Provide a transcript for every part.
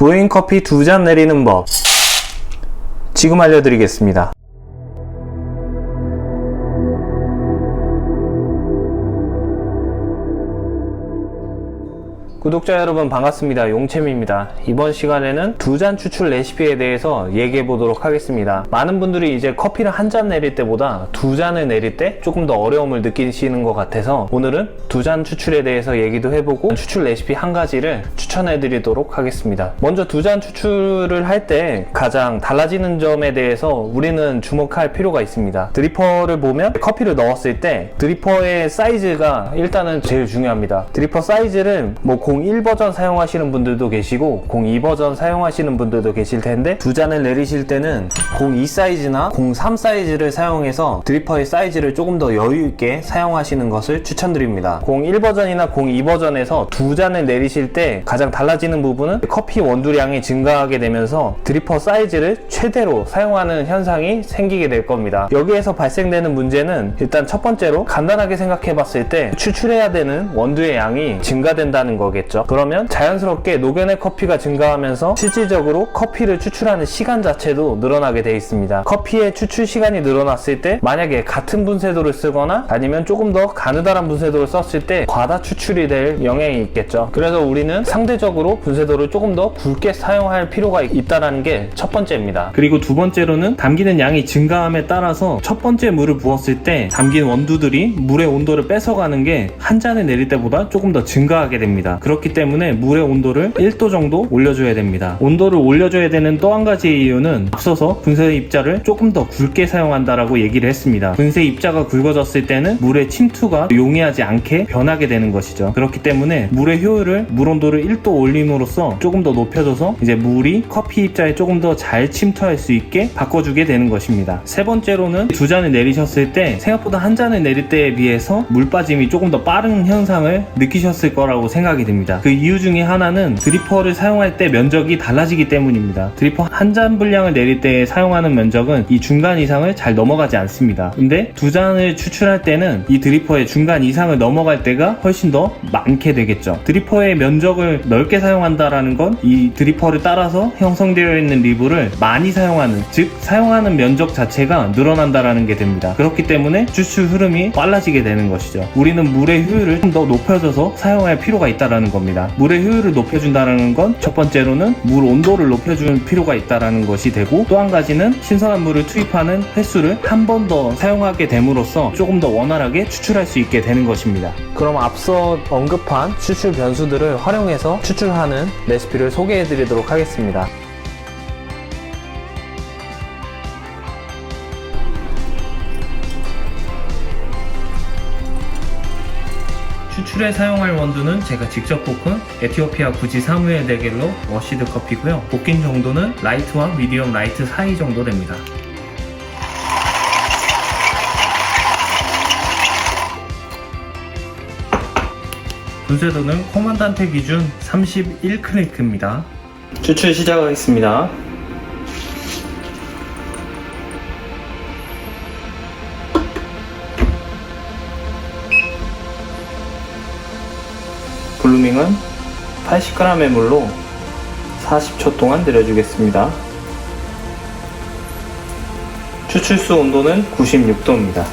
브루잉 커피 2잔 내리는 법 지금 알려드리겠습니다. 구독자 여러분 반갑습니다. 용챔입니다. 이번 시간에는 2잔 추출 레시피에 대해서 얘기해 보도록 하겠습니다. 많은 분들이 이제 커피를 한 잔 내릴 때보다 2잔을 내릴 때 조금 더 어려움을 느끼시는 것 같아서 오늘은 2잔 추출에 대해서 얘기도 해보고 추출 레시피 한 가지를 추천해 드리도록 하겠습니다. 먼저 2잔 추출을 할 때 가장 달라지는 점에 대해서 우리는 주목할 필요가 있습니다. 드리퍼를 보면 커피를 넣었을 때 드리퍼의 사이즈가 일단은 제일 중요합니다. 드리퍼 사이즈를 01 버전 사용하시는 분들도 계시고 02 버전 사용하시는 분들도 계실 텐데 2잔을 내리실 때는 02 사이즈나 03 사이즈를 사용해서 드리퍼의 사이즈를 조금 더 여유 있게 사용하시는 것을 추천드립니다. 01 버전이나 02 버전에서 2잔을 내리실 때 가장 달라지는 부분은 커피 원두량이 증가하게 되면서 드리퍼 사이즈를 최대로 사용하는 현상이 생기게 될 겁니다. 여기에서 발생되는 문제는 일단 첫 번째로 간단하게 생각해 봤을 때 추출해야 되는 원두의 양이 증가된다는 거겠죠. 그러면 자연스럽게 녹여낸 커피가 증가하면서 실질적으로 커피를 추출하는 시간 자체도 늘어나게 되어 있습니다. 커피의 추출 시간이 늘어났을 때 만약에 같은 분쇄도를 쓰거나 아니면 조금 더 가느다란 분쇄도를 썼을 때 과다 추출이 될 영향이 있겠죠. 그래서 우리는 상대적으로 분쇄도를 조금 더 굵게 사용할 필요가 있다는 게 첫 번째입니다. 그리고 두 번째로는 담기는 양이 증가함에 따라서 첫 번째 물을 부었을 때 담긴 원두들이 물의 온도를 뺏어가는 게 한 잔을 내릴 때보다 조금 더 증가하게 됩니다. 그렇기 때문에 물의 온도를 1도 정도 올려줘야 됩니다. 온도를 올려줘야 되는 또 한 가지의 이유는 앞서서 분쇄 입자를 조금 더 굵게 사용한다라고 얘기를 했습니다. 분쇄 입자가 굵어졌을 때는 물의 침투가 용이하지 않게 변하게 되는 것이죠. 그렇기 때문에 물의 효율을 물 온도를 1도 올림으로써 조금 더 높여줘서 이제 물이 커피 입자에 조금 더 잘 침투할 수 있게 바꿔주게 되는 것입니다. 세 번째로는 2잔을 내리셨을 때 생각보다 한 잔을 내릴 때에 비해서 물 빠짐이 조금 더 빠른 현상을 느끼셨을 거라고 생각이 듭니다. 그 이유 중에 하나는 드리퍼를 사용할 때 면적이 달라지기 때문입니다. 드리퍼 한 잔 분량을 내릴 때 사용하는 면적은 이 중간 이상을 잘 넘어가지 않습니다. 근데 2잔을 추출할 때는 이 드리퍼의 중간 이상을 넘어갈 때가 훨씬 더 많게 되겠죠. 드리퍼의 면적을 넓게 사용한다라는 건 이 드리퍼를 따라서 형성되어 있는 리브를 많이 사용하는, 즉 사용하는 면적 자체가 늘어난다라는 게 됩니다. 그렇기 때문에 추출 흐름이 빨라지게 되는 것이죠. 우리는 물의 효율을 좀 더 높여줘서 사용할 필요가 있다라는 겁니다. 물의 효율을 높여준다는 건 첫 번째로는 물 온도를 높여줄 필요가 있다는 것이 되고, 또 한 가지는 신선한 물을 투입하는 횟수를 한 번 더 사용하게 됨으로써 조금 더 원활하게 추출할 수 있게 되는 것입니다. 그럼 앞서 언급한 추출 변수들을 활용해서 추출하는 레시피를 소개해 드리도록 하겠습니다. 추출에 사용할 원두는 제가 직접 볶은 에티오피아 구지 사무엘 대겔로 워시드 커피고요. 볶인 정도는 라이트와 미디엄 라이트 사이 정도 됩니다. 분쇄도는 코만단테 기준 31크레이크입니다. 추출 시작하겠습니다. 블루밍은 80g의 물로 40초 동안 내려주겠습니다. 추출수 온도는 96도입니다.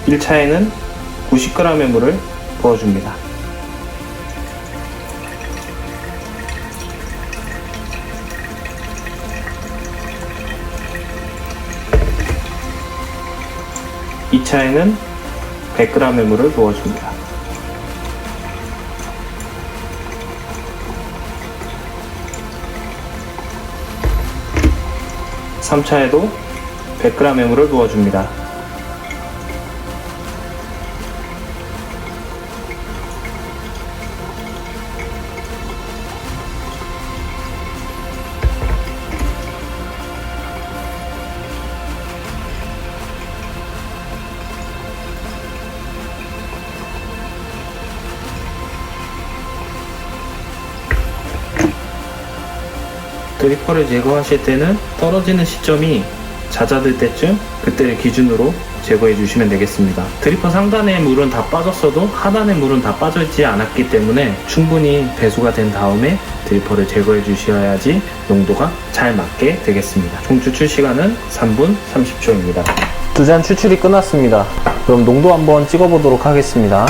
1차에는 90g의 물을 부어줍니다. 이 차에는 100g의 물을 부어줍니다. 3차에도 100g의 물을 부어줍니다. 드리퍼를 제거하실 때는 떨어지는 시점이 잦아들 때쯤 그때를 기준으로 제거해 주시면 되겠습니다. 드리퍼 상단의 물은 다 빠졌어도 하단의 물은 다 빠져있지 않았기 때문에 충분히 배수가 된 다음에 드리퍼를 제거해 주셔야지 농도가 잘 맞게 되겠습니다. 총 추출 시간은 3분 30초입니다. 두 잔 추출이 끝났습니다. 그럼 농도 한번 찍어 보도록 하겠습니다.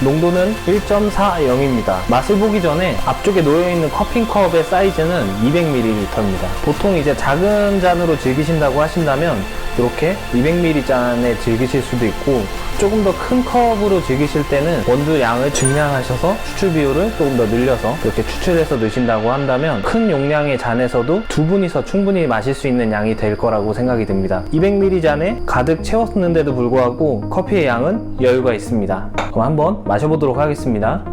농도는 1.40입니다. 맛을 보기 전에 앞쪽에 놓여있는 커피컵의 사이즈는 200ml입니다. 보통 이제 작은 잔으로 즐기신다고 하신다면 이렇게 200ml 잔에 즐기실 수도 있고, 조금 더 큰 컵으로 즐기실 때는 원두 양을 증량하셔서 추출 비율을 조금 더 늘려서 이렇게 추출해서 넣으신다고 한다면 큰 용량의 잔에서도 두 분이서 충분히 마실 수 있는 양이 될 거라고 생각이 듭니다. 200ml 잔에 가득 채웠는데도 불구하고 커피의 양은 여유가 있습니다. 그럼 한번 마셔보도록 하겠습니다.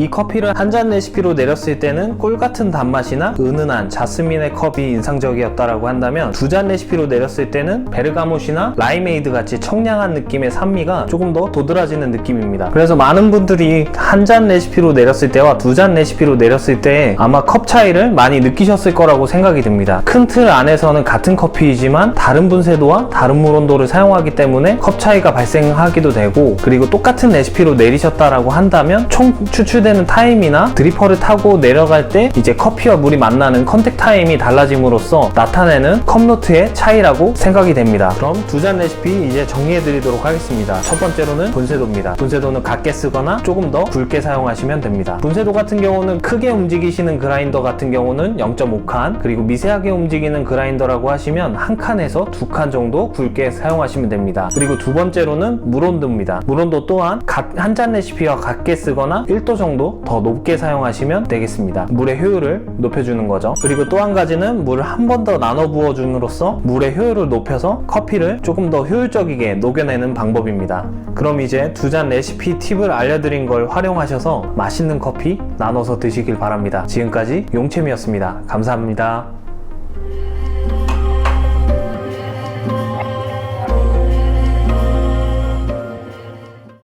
이 커피를 한 잔 레시피로 내렸을 때는 꿀같은 단맛이나 은은한 자스민의 컵이 인상적이었다라고 한다면, 두 잔 레시피로 내렸을 때는 베르가못이나 라이메이드 같이 청량한 느낌의 산미가 조금 더 도드라지는 느낌입니다. 그래서 많은 분들이 한 잔 레시피로 내렸을 때와 두 잔 레시피로 내렸을 때 아마 컵 차이를 많이 느끼셨을 거라고 생각이 듭니다. 큰 틀 안에서는 같은 커피이지만 다른 분쇄도와 다른 물 온도를 사용하기 때문에 컵 차이가 발생하기도 되고, 그리고 똑같은 레시피로 내리셨다라고 한다면 총 추출되는 타임이나 드리퍼를 타고 내려갈 때 이제 커피와 물이 만나는 컨택 타임이 달라짐으로써 나타내는 컵노트의 차이라고 생각이 됩니다. 그럼 두 잔 레시피 이제 정리해 드리도록 하겠습니다. 첫 번째로는 분쇄도입니다. 분쇄도는 같게 쓰거나 조금 더 굵게 사용하시면 됩니다. 분쇄도 같은 경우는 크게 움직이시는 그라인더 같은 경우는 0.5칸, 그리고 미세하게 움직이는 그라인더라고 하시면 한 칸에서 두 칸 정도 굵게 사용하시면 됩니다. 그리고 두 번째로는 물 온도입니다. 물 온도 또한 한 잔 레시피와 같게 쓰거나 1도 정도 더 높게 사용하시면 되겠습니다. 물의 효율을 높여주는 거죠. 그리고 또 한 가지는 물을 한 번 더 나눠 부어줌으로써 물의 효율을 높여서 커피를 조금 더 효율적이게 녹여내는 방법입니다. 그럼 이제 두 잔 레시피 팁을 알려드린 걸 활용하셔서 맛있는 커피 나눠서 드시길 바랍니다. 지금까지 용챔이었습니다. 감사합니다.